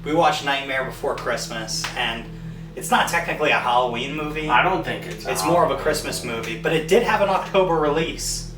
We watched Nightmare Before Christmas, and it's not technically a Halloween movie. I don't think it's It's more of a Christmas movie, but it did have an October release.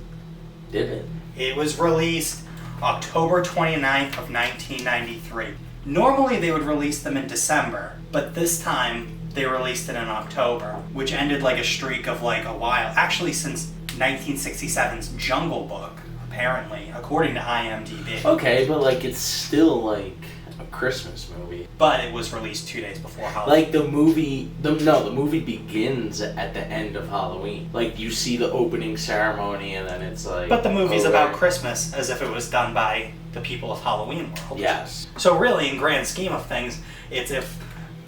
Did it? It was released October 29th of 1993. Normally they would release them in December, but this time they released it in October, which ended like a streak of like a while. Actually, since 1967's Jungle Book, apparently, according to IMDb. Okay, but like it's still like a Christmas movie. But it was released 2 days before Halloween. Like the movie begins at the end of Halloween. Like you see the opening ceremony and then it's like... But the movie's about Christmas, as if it was done by the people of Halloween World. Yes. So really, in grand scheme of things, it's if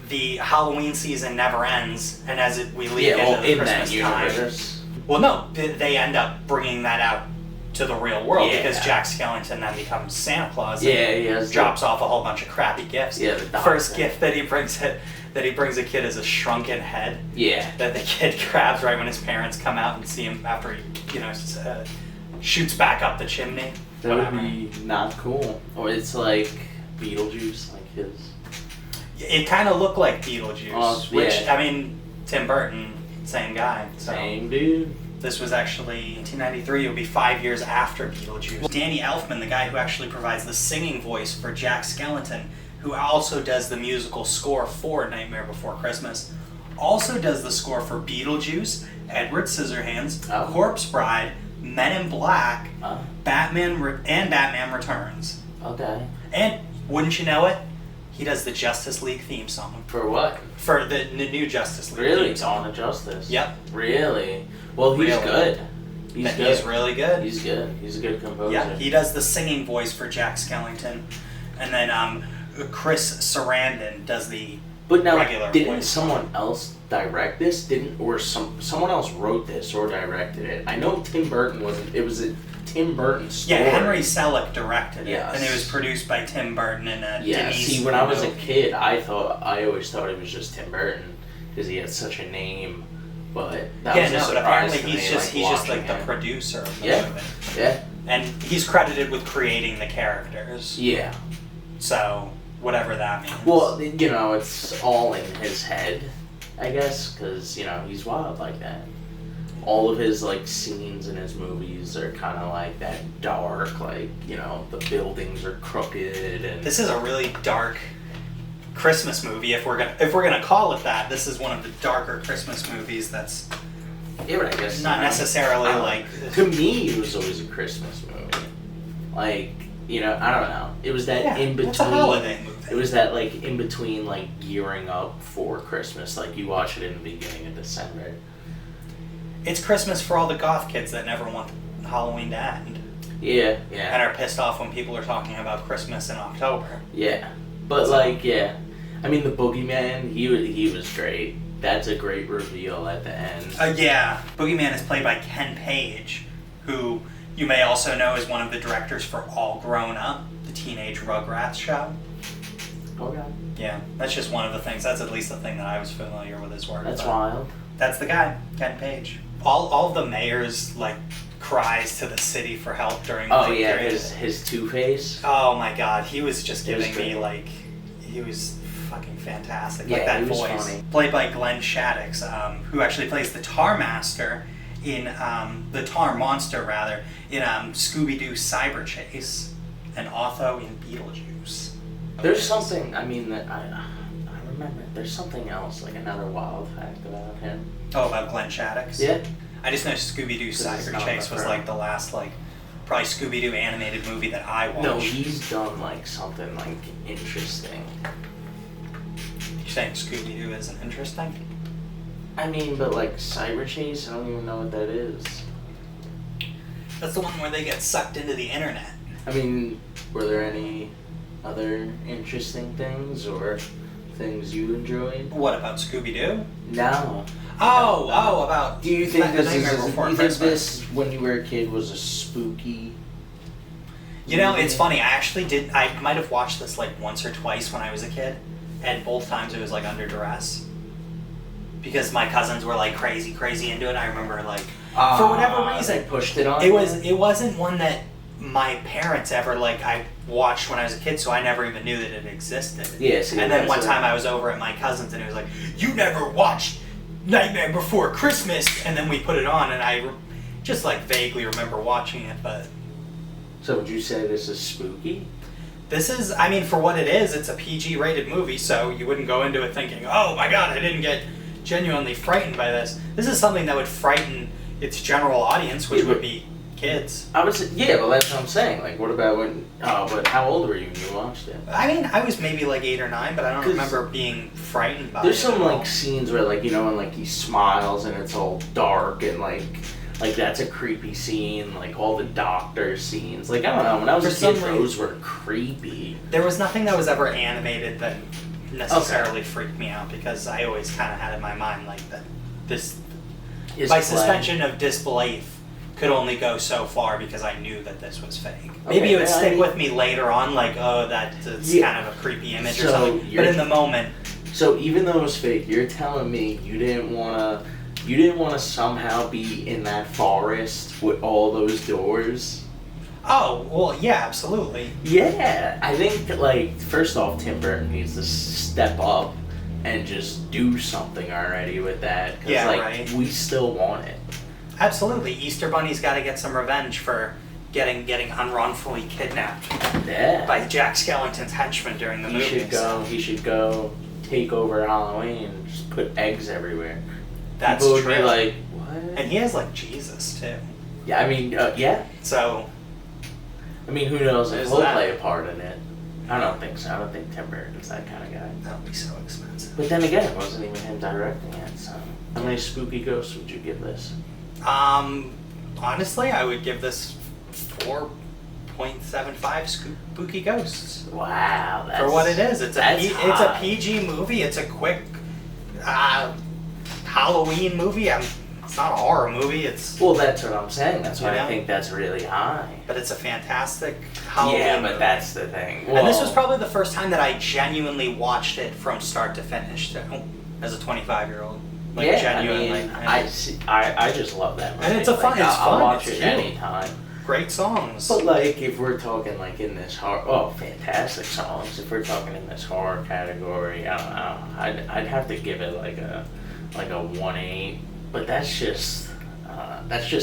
the Halloween season never ends, and as we lead into the Christmas time... Well, no, they end up bringing that out to the real world because Jack Skellington then becomes Santa Claus and drops off a whole bunch of crappy gifts. Yeah, the first gift that he brings a kid is a shrunken head. Yeah. That the kid grabs right when his parents come out and see him after he, shoots back up the chimney. That would be not cool. Or it's like Beetlejuice, like his. It kind of looked like Beetlejuice, which I mean, Tim Burton, same guy. So. Same dude. This was actually 1993. It would be 5 years after Beetlejuice. Danny Elfman, the guy who actually provides the singing voice for Jack Skellington, who also does the musical score for Nightmare Before Christmas, also does the score for Beetlejuice, Edward Scissorhands, Corpse Bride, Men in Black, Batman Returns. Okay. And wouldn't you know it, he does the Justice League theme song. For what? For the new Justice League. Really? Theme song. Dawn of Justice? Yep. Really? Well, he's good. He's good. He's really good. He's good. He's a good composer. Yeah, he does the singing voice for Jack Skellington. And then Chris Sarandon does the regular voice. Didn't someone else direct this? Someone else wrote this or directed it? I know Tim Burton wasn't. It was a Tim Burton story. Yeah, Henry Selick directed it. Yes. And it was produced by Tim Burton and Denise. See, when I was a kid, I always thought it was just Tim Burton because he had such a name. But that was a surprise apparently to he's me, just like the producer of the movie. Yeah. And he's credited with creating the characters. Yeah. So, whatever that means. Well, it's all in his head, I guess, because, he's wild like that. All of his, scenes in his movies are kind of like that dark, the buildings are crooked and... This is a really dark Christmas movie, if we're gonna call it that. This is one of the darker Christmas movies that's but I guess not necessarily to me it was always a Christmas movie. I don't know. It was that in between. It's a holiday movie. It was that in between gearing up for Christmas. You watch it in the beginning of December. It's Christmas for all the goth kids that never want Halloween to end. Yeah. And are pissed off when people are talking about Christmas in October. Yeah. But I mean, the Boogeyman, he was great. That's a great reveal at the end. Boogeyman is played by Ken Page, who you may also know is one of the directors for All Grown Up, the teenage Rugrats show. Okay. Yeah, that's just one of the things. That's at least the thing that I was familiar with his work. That's wild. That's the guy, Ken Page. All of the mayor's cries to the city for help during the his Two-Face. Oh my god, he was just giving me he was fucking fantastic. That he was voice. Funny. Played by Glenn Shaddix, who actually plays the Tar Master in the Tar Monster rather in Scooby-Doo Cyber Chase and Otho in Beetlejuice. There's something, I remember, there's something else, another wild fact about him. Oh, about Glenn Shaddix? Yeah. I just know Scooby-Doo Cyber Chase was the last probably Scooby-Doo animated movie that I watched. No, he's done something interesting. You're saying Scooby-Doo isn't interesting? I mean, but Cyber Chase, I don't even know what that is. That's the one where they get sucked into the internet. I mean, were there any other interesting things or things you enjoyed? What about Scooby-Doo? No. About... Do you think this, when you were a kid, was a spooky... It's funny, I might have watched this once or twice when I was a kid, and both times it was under duress. Because my cousins were crazy into it. I remember for whatever reason... They pushed it on It wasn't one that my parents ever, like, I watched when I was a kid, so I never even knew that it existed. Yeah, see, and then that's one what- time I was over at my cousin's and it was like, you never watched Nightmare Before Christmas, and then we put it on and I just like vaguely remember watching it. But So would you say this is spooky? this is, I mean, for what it is, it's a PG rated movie, so you wouldn't go into it thinking, oh my god, I didn't get genuinely frightened by this. This is something that would frighten its general audience, which would be kids. I was yeah, but that's what I'm saying. Like, what about when? Oh, but how old were you when you watched it? I mean, I was maybe like 8 or 9, but I don't 'Cause remember being frightened by There's it. some at all. like scenes where like when like he smiles and it's all dark and like that's a creepy scene. Like all the doctor scenes. Like I don't know. When I was For a some kid, reason- those were creepy. There was nothing that was ever animated that necessarily freaked me out, because I always kind of had in my mind like that this, Is my Clay- suspension of disbelief could only go so far because I knew that this was fake. Okay, Maybe it would yeah, I stick mean- with me later on, like, oh, that's Yeah. kind of a creepy image So or something. But you're- in the moment, So even though it was fake, you're telling me you didn't wanna somehow be in that forest with all those doors? oh, well, yeah, absolutely. Yeah, I think like first off, Tim Burton needs to step up and just do something already with that. 'Cause, Yeah, like, right. we still want it. Absolutely. Easter Bunny's got to get some revenge for getting unwrongfully kidnapped Yeah. by Jack Skellington's henchmen during the He movie. should go. He should go take over Halloween and just put eggs everywhere. That's People would true. be like, what? And he has like Jesus too. Yeah, I mean, yeah. So I mean, who knows if There's he'll that. play a part in it. I don't think so. I don't think Tim Burton's that kind of guy. that would be so expensive. But then again, it wasn't even him directing it, so. How many spooky ghosts would you give this? Honestly, I would give this 4.75 spooky ghosts Wow, that's... for what it is. It's a that's it's a high. PG movie. It's a quick Halloween movie. It's not a horror movie. It's Well, that's what I'm saying. That's why You know? I think that's really high. but it's a fantastic Halloween Yeah, but movie. that's the thing. And this Well, was probably the first time that I genuinely watched it from start to finish too, as a 25-year-old. Like yeah, genuinely. I mean, And I just love that movie. And it's a fun- it's I'll fun, watch it's it cute. anytime. great songs. But like, if we're talking like in this horror, fantastic songs. If we're talking in this horror category, I don't know. I'd have to give it like a 1.8. But that's just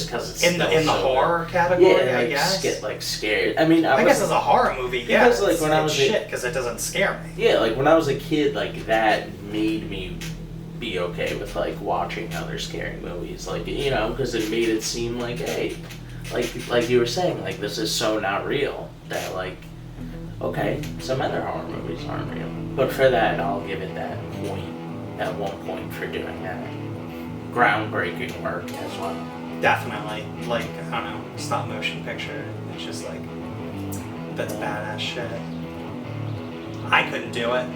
because it's in the still so horror good. category, Yeah, I like, guess. get like scared. I mean, I guess wasn't- as a horror movie, yeah. Because, like, when I was it's a- shit because it doesn't scare me. Yeah, like when I was a kid, like that made me be okay with like watching other scary movies, like because it made it seem like, hey, like you were saying, like this is so not real that like, okay, some other horror movies aren't real, but for that I'll give it that 1 point for doing that. Groundbreaking work as well. Definitely. Like, I don't know, stop motion picture. It's just like, that's badass shit. I couldn't do it.